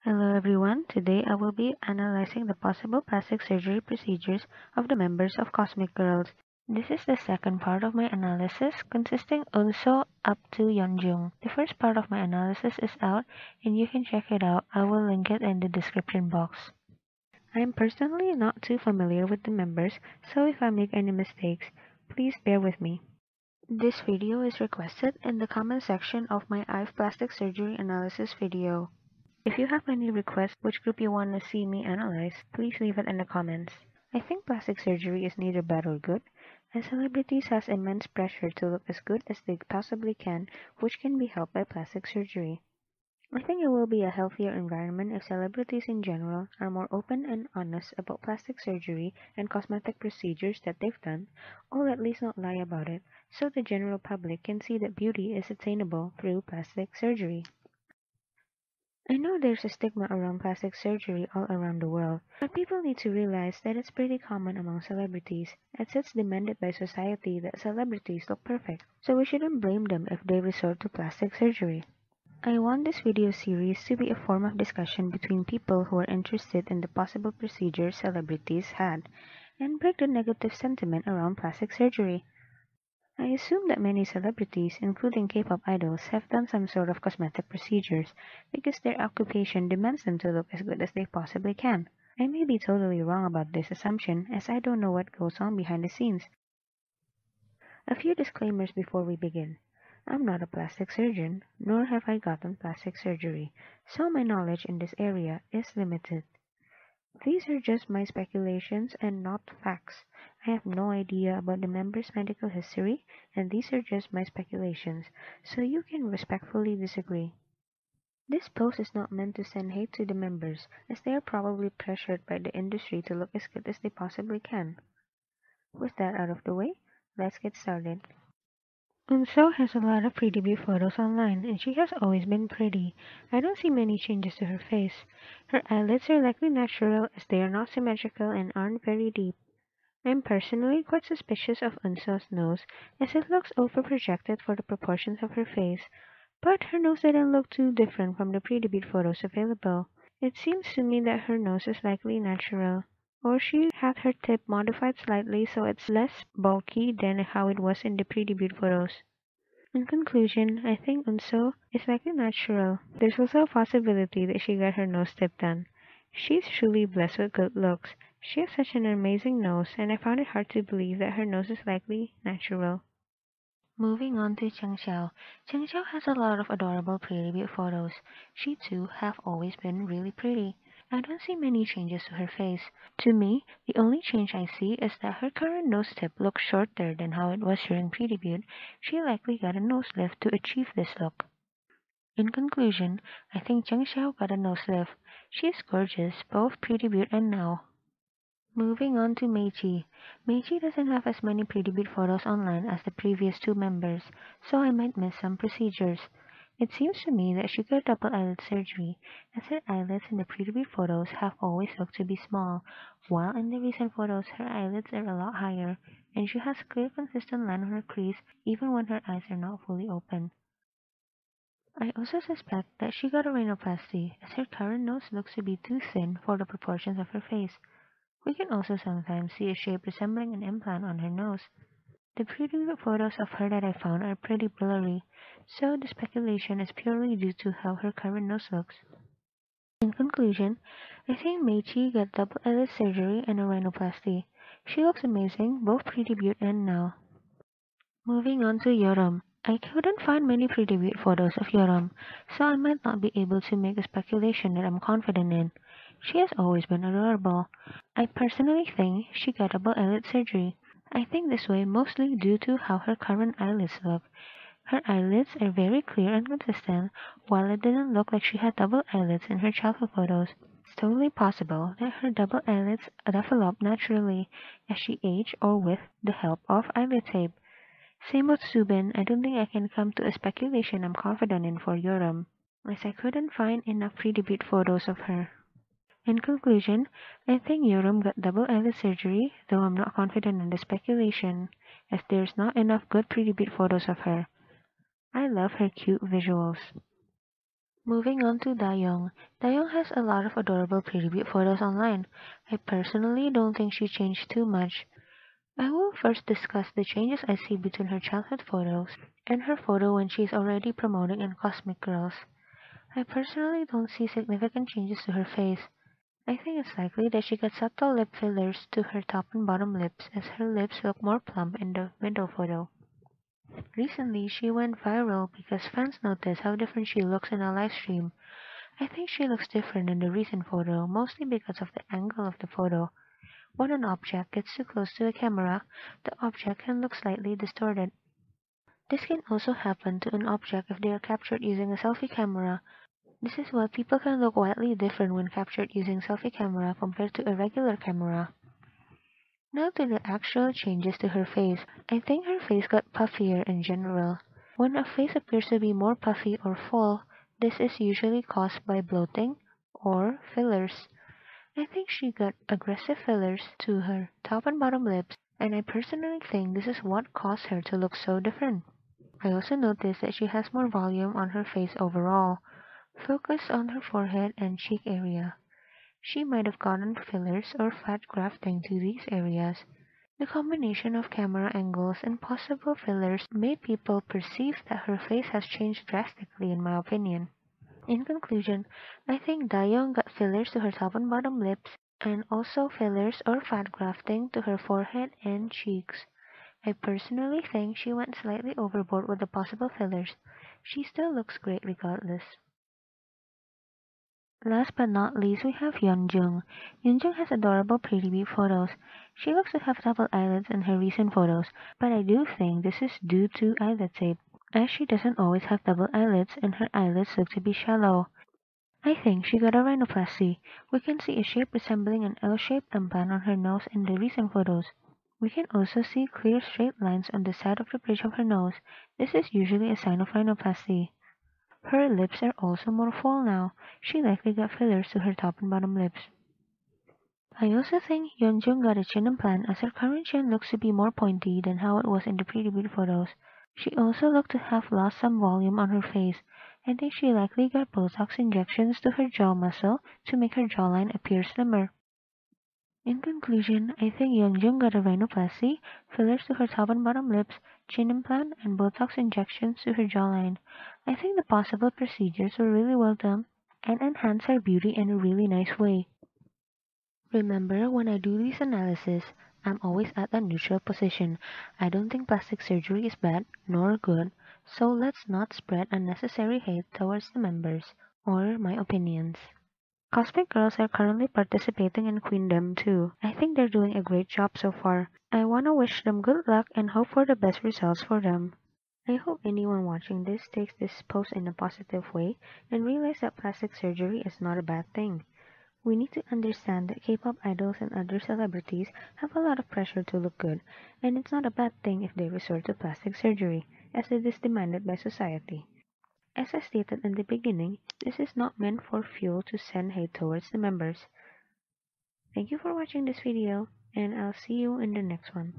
Hello everyone, today I will be analyzing the possible plastic surgery procedures of the members of Cosmic Girls. This is the second part of my analysis, consisting also up to Yeonjung. The first part of my analysis is out and you can check it out, I will link it in the description box. I am personally not too familiar with the members, so if I make any mistakes, please bear with me. This video is requested in the comment section of my eye plastic surgery analysis video. If you have any requests which group you want to see me analyze, please leave it in the comments. I think plastic surgery is neither bad or good, as celebrities has immense pressure to look as good as they possibly can, which can be helped by plastic surgery. I think it will be a healthier environment if celebrities in general are more open and honest about plastic surgery and cosmetic procedures that they've done, or at least not lie about it, so the general public can see that beauty is attainable through plastic surgery. I know there's a stigma around plastic surgery all around the world, but people need to realize that it's pretty common among celebrities, as it's demanded by society that celebrities look perfect, so we shouldn't blame them if they resort to plastic surgery. I want this video series to be a form of discussion between people who are interested in the possible procedures celebrities had, and break the negative sentiment around plastic surgery. I assume that many celebrities, including K-pop idols, have done some sort of cosmetic procedures because their occupation demands them to look as good as they possibly can. I may be totally wrong about this assumption, as I don't know what goes on behind the scenes. A few disclaimers before we begin. I'm not a plastic surgeon, nor have I gotten plastic surgery, so my knowledge in this area is limited. These are just my speculations and not facts. I have no idea about the member's medical history, and these are just my speculations, so you can respectfully disagree. This post is not meant to send hate to the members, as they are probably pressured by the industry to look as good as they possibly can. With that out of the way, let's get started. Eunseo has a lot of pretty beauty photos online, and she has always been pretty. I don't see many changes to her face. Her eyelids are likely natural as they are not symmetrical and aren't very deep. I'm personally quite suspicious of Eunseo's nose, as it looks over-projected for the proportions of her face, but her nose didn't look too different from the pre-debut photos available. It seems to me that her nose is likely natural, or she had her tip modified slightly so it's less bulky than how it was in the pre-debut photos. In conclusion, I think Eunseo is likely natural. There's also a possibility that she got her nose tip done. She's truly blessed with good looks. She has such an amazing nose, and I found it hard to believe that her nose is likely natural. Moving on to chengxiao. Chengxiao has a lot of adorable pre-debut photos. She too have always been really pretty. I don't see many changes to her face. To me, the only change I see is that her current nose tip looks shorter than how it was during pre-debut. She likely got a nose lift to achieve this look. In conclusion, I think Chengxiao got a nose lift. She is gorgeous, both pre-debut and now. Moving on to Meiqi. Meiqi doesn't have as many pre-debut photos online as the previous two members, so I might miss some procedures. It seems to me that she got double eyelid surgery, as her eyelids in the pre-debut photos have always looked to be small, while in the recent photos her eyelids are a lot higher, and she has clear consistent line on her crease even when her eyes are not fully open. I also suspect that she got a rhinoplasty, as her current nose looks to be too thin for the proportions of her face. We can also sometimes see a shape resembling an implant on her nose. The pre-debut photos of her that I found are pretty blurry, so the speculation is purely due to how her current nose looks. In conclusion, I think Meiqi got double eyelid surgery and a rhinoplasty. She looks amazing, both pre-debut and now. Moving on to yeoreum. I couldn't find many pre-debut photos of yeoreum, so I might not be able to make a speculation that I'm confident in. She has always been adorable. I personally think she got double eyelid surgery. I think this way mostly due to how her current eyelids look. Her eyelids are very clear and consistent, while it didn't look like she had double eyelids in her childhood photos. It's totally possible that her double eyelids developed naturally as she aged or with the help of eyelid tape. Same with Subin, I don't think I can come to a speculation I'm confident in for yeoreum, as I couldn't find enough pre-debut photos of her. In conclusion, I think yeoreum got double eyelid surgery, though I'm not confident in the speculation, as there's not enough good pre-debut photos of her. I love her cute visuals. Moving on to Dayoung. Dayoung has a lot of adorable predebut photos online. I personally don't think she changed too much. I will first discuss the changes I see between her childhood photos and her photo when she is already promoting in Cosmic Girls. I personally don't see significant changes to her face. I think it's likely that she got subtle lip fillers to her top and bottom lips as her lips look more plump in the middle photo. Recently, she went viral because fans noticed how different she looks in a live stream. I think she looks different in the recent photo, mostly because of the angle of the photo. When an object gets too close to a camera, the object can look slightly distorted. This can also happen to an object if they are captured using a selfie camera. This is why people can look wildly different when captured using selfie camera compared to a regular camera. Now to the actual changes to her face. I think her face got puffier in general. When a face appears to be more puffy or full, this is usually caused by bloating or fillers. I think she got aggressive fillers to her top and bottom lips, and I personally think this is what caused her to look so different. I also noticed that she has more volume on her face overall. Focus on her forehead and cheek area. She might have gotten fillers or fat grafting to these areas. The combination of camera angles and possible fillers made people perceive that her face has changed drastically in my opinion. In conclusion, I think Dayoung got fillers to her top and bottom lips and also fillers or fat grafting to her forehead and cheeks. I personally think she went slightly overboard with the possible fillers. She still looks great regardless. Last but not least, we have Yeonjung. Yeonjung has adorable pretty bee photos. She looks to have double eyelids in her recent photos, but I do think this is due to eyelid shape, as she doesn't always have double eyelids and her eyelids look to be shallow. I think she got a rhinoplasty. We can see a shape resembling an L-shaped implant on her nose in the recent photos. We can also see clear straight lines on the side of the bridge of her nose. This is usually a sign of rhinoplasty. Her lips are also more full now. She likely got fillers to her top and bottom lips. I also think Yeonjung got a chin implant as her current chin looks to be more pointy than how it was in the pre-debut photos. She also looked to have lost some volume on her face. I think she likely got Botox injections to her jaw muscle to make her jawline appear slimmer. In conclusion, I think Yeonjung got a rhinoplasty, fillers to her top and bottom lips, chin implant, and Botox injections to her jawline. I think the possible procedures were really well done and enhance her beauty in a really nice way. Remember, when I do these analysis, I'm always at a neutral position. I don't think plastic surgery is bad nor good, so let's not spread unnecessary hate towards the members or my opinions. Cosmic Girls are currently participating in Queendom too. I think they're doing a great job so far. I wanna wish them good luck and hope for the best results for them. I hope anyone watching this takes this post in a positive way and realize that plastic surgery is not a bad thing. We need to understand that K-pop idols and other celebrities have a lot of pressure to look good, and it's not a bad thing if they resort to plastic surgery, as it is demanded by society. As I stated in the beginning, this is not meant for fuel to send hate towards the members. Thank you for watching this video, and I'll see you in the next one.